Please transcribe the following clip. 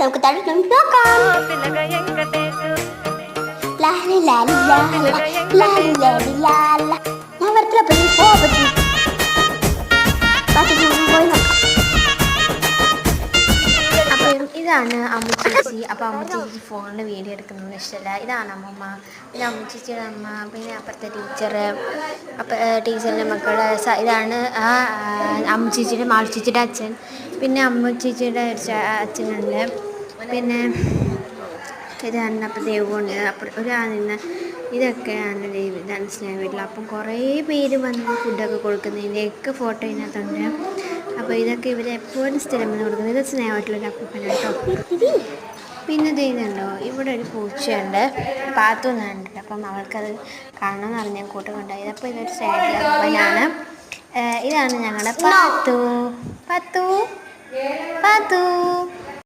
നമുക്ക് താഴെ നോക്കാം. ഞാൻ വരത്തില്ല, പോയി നോക്കാം. അപ്പം ഇതാണ് അമ്മു ചേച്ചി. അപ്പോൾ അമ്മു ചേച്ചി ഫോണിൽ വീഡിയോ എടുക്കുന്നത് ഇഷ്ടമല്ല. ഇതാണ് അമ്മമ്മ, പിന്നെ അമ്മു ചേച്ചിയുടെ അമ്മ, പിന്നെ അപ്പുറത്തെ ടീച്ചറ്, ടീച്ചറിൻ്റെ മക്കളുടെ ഇതാണ് അമ്മു ചേച്ചിയുടെ മാളു ചേച്ചിയുടെ അച്ഛൻ, പിന്നെ അമ്മു ചേച്ചിയുടെ അച്ഛനുണ്ട്, പിന്നെ ഇതാണ് അപ്പം ദേവുണ്ട്, അപ്പം ഒരാളിന്ന് ഇതൊക്കെയാണ് ഇതാണ് സ്നേഹ വീട്ടിൽ. അപ്പം കുറേ പേര് വന്ന് ഫുഡൊക്കെ കൊടുക്കുന്നതിൻ്റെയൊക്കെ ഫോട്ടോ ഇതിനകത്തുണ്ട്. അപ്പോൾ ഇതൊക്കെ ഇവർ എപ്പോഴും സ്ഥിരം വന്ന് കൊടുക്കുന്നത്. ഇത് സ്നേഹമായിട്ടുള്ളൊരു അപ്പൂപ്പന കേട്ടോ. പിന്നെ ഇതുണ്ടോ, ഇവിടെ ഒരു പൂച്ചയുണ്ട്, പാത്തുന്ന് കണ്ടിട്ട്. അപ്പം അവൾക്കത് കാണണമെന്ന് പറഞ്ഞ് ഞാൻ കൂട്ടുകൊണ്ടായത്. അപ്പോൾ ഇതൊരു സൈഡിൽ അപ്പനാണ്. ഇതാണ് ഞങ്ങളുടെ പാത്തു. പാത്തു പാത്തു